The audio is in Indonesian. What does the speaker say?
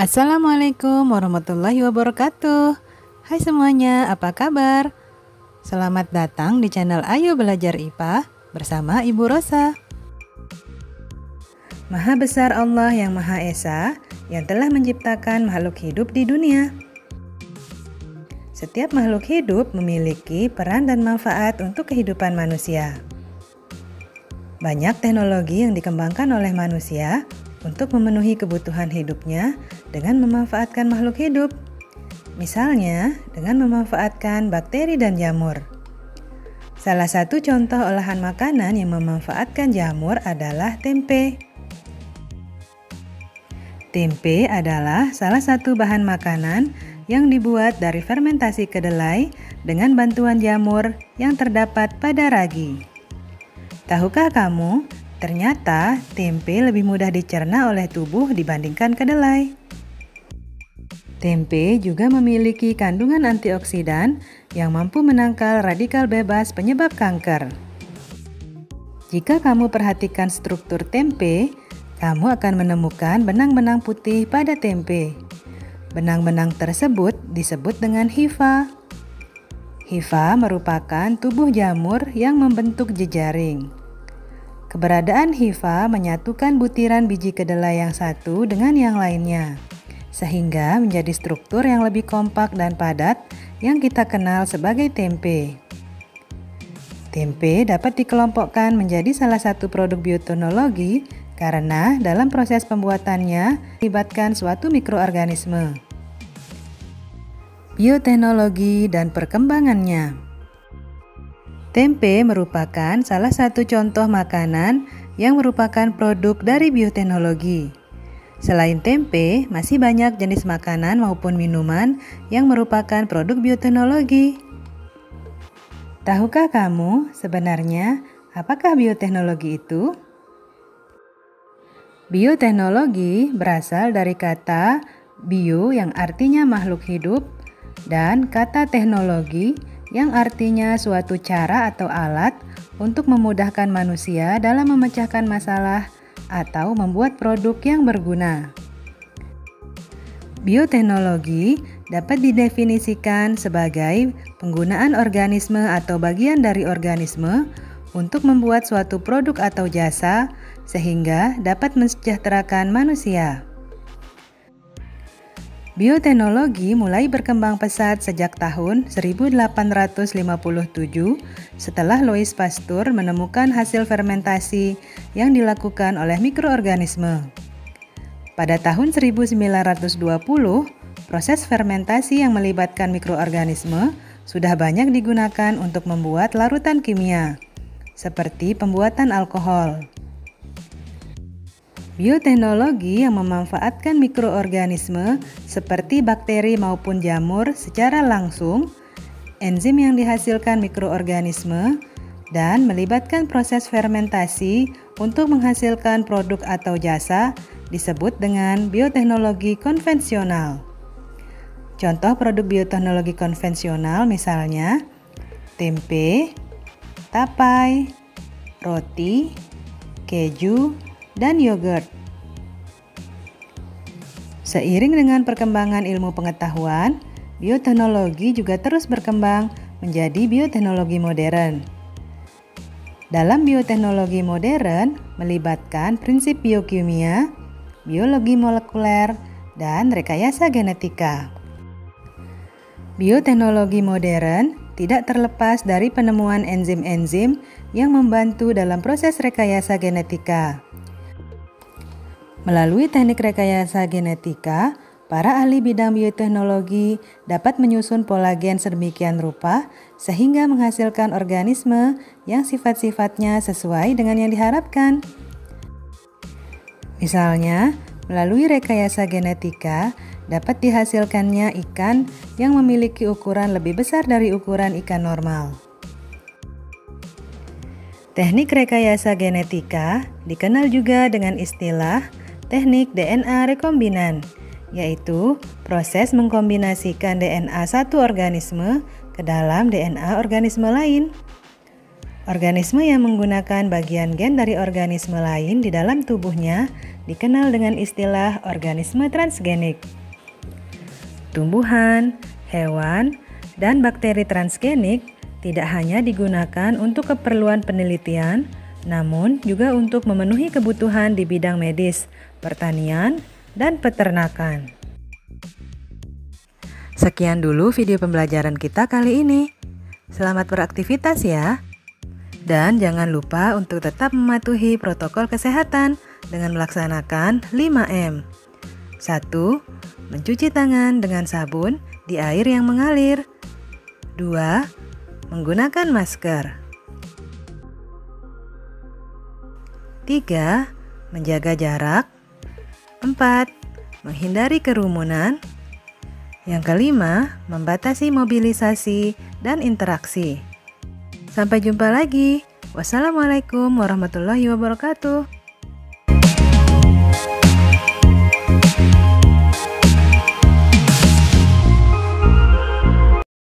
Assalamualaikum warahmatullahi wabarakatuh. Hai semuanya, apa kabar? Selamat datang di channel Ayo Belajar IPA bersama Ibu Rosa. Maha besar Allah yang Maha Esa yang telah menciptakan makhluk hidup di dunia. Setiap makhluk hidup memiliki peran dan manfaat untuk kehidupan manusia. Banyak teknologi yang dikembangkan oleh manusia untuk memenuhi kebutuhan hidupnya dengan memanfaatkan makhluk hidup. Misalnya, dengan memanfaatkan bakteri dan jamur. Salah satu contoh olahan makanan yang memanfaatkan jamur adalah tempe. Tempe adalah salah satu bahan makanan yang dibuat dari fermentasi kedelai dengan bantuan jamur yang terdapat pada ragi. Tahukah kamu, ternyata tempe lebih mudah dicerna oleh tubuh dibandingkan kedelai. Tempe juga memiliki kandungan antioksidan yang mampu menangkal radikal bebas penyebab kanker. Jika kamu perhatikan struktur tempe, kamu akan menemukan benang-benang putih pada tempe. Benang-benang tersebut disebut dengan hifa. Hifa merupakan tubuh jamur yang membentuk jejaring. Keberadaan hifa menyatukan butiran biji kedelai yang satu dengan yang lainnya, sehingga menjadi struktur yang lebih kompak dan padat yang kita kenal sebagai tempe. Tempe dapat dikelompokkan menjadi salah satu produk bioteknologi karena dalam proses pembuatannya melibatkan suatu mikroorganisme. Bioteknologi dan perkembangannya. Tempe merupakan salah satu contoh makanan yang merupakan produk dari bioteknologi. Selain tempe, masih banyak jenis makanan maupun minuman yang merupakan produk bioteknologi. Tahukah kamu sebenarnya apakah bioteknologi itu? Bioteknologi berasal dari kata bio yang artinya makhluk hidup dan kata teknologi yang artinya suatu cara atau alat untuk memudahkan manusia dalam memecahkan masalah atau membuat produk yang berguna. Bioteknologi dapat didefinisikan sebagai penggunaan organisme atau bagian dari organisme untuk membuat suatu produk atau jasa sehingga dapat mensejahterakan manusia. Bioteknologi mulai berkembang pesat sejak tahun 1857 setelah Louis Pasteur menemukan hasil fermentasi yang dilakukan oleh mikroorganisme. Pada tahun 1920, proses fermentasi yang melibatkan mikroorganisme sudah banyak digunakan untuk membuat larutan kimia, seperti pembuatan alkohol. Bioteknologi yang memanfaatkan mikroorganisme seperti bakteri maupun jamur secara langsung, enzim yang dihasilkan mikroorganisme, dan melibatkan proses fermentasi untuk menghasilkan produk atau jasa disebut dengan bioteknologi konvensional. Contoh produk bioteknologi konvensional misalnya tempe, tapai, roti, keju, dan yogurt. Seiring dengan perkembangan ilmu pengetahuan, bioteknologi juga terus berkembang menjadi bioteknologi modern. Dalam bioteknologi modern melibatkan prinsip biokimia, biologi molekuler, dan rekayasa genetika. Bioteknologi modern tidak terlepas dari penemuan enzim-enzim yang membantu dalam proses rekayasa genetika. Melalui teknik rekayasa genetika, para ahli bidang bioteknologi dapat menyusun pola gen sedemikian rupa sehingga menghasilkan organisme yang sifat-sifatnya sesuai dengan yang diharapkan. Misalnya, melalui rekayasa genetika dapat dihasilkannya ikan yang memiliki ukuran lebih besar dari ukuran ikan normal. Teknik rekayasa genetika dikenal juga dengan istilah teknik DNA rekombinan, yaitu proses mengkombinasikan DNA satu organisme ke dalam DNA organisme lain. Organisme yang menggunakan bagian gen dari organisme lain di dalam tubuhnya dikenal dengan istilah organisme transgenik. Tumbuhan, hewan, dan bakteri transgenik tidak hanya digunakan untuk keperluan penelitian, namun juga untuk memenuhi kebutuhan di bidang medis, pertanian, dan peternakan. Sekian dulu video pembelajaran kita kali ini. Selamat beraktivitas ya. Dan jangan lupa untuk tetap mematuhi protokol kesehatan dengan melaksanakan 5M. 1. Mencuci tangan dengan sabun di air yang mengalir. 2. Menggunakan masker. 3. Menjaga jarak. 4. Menghindari kerumunan. Yang kelima, membatasi mobilisasi dan interaksi. Sampai jumpa lagi. Wassalamualaikum warahmatullahi wabarakatuh.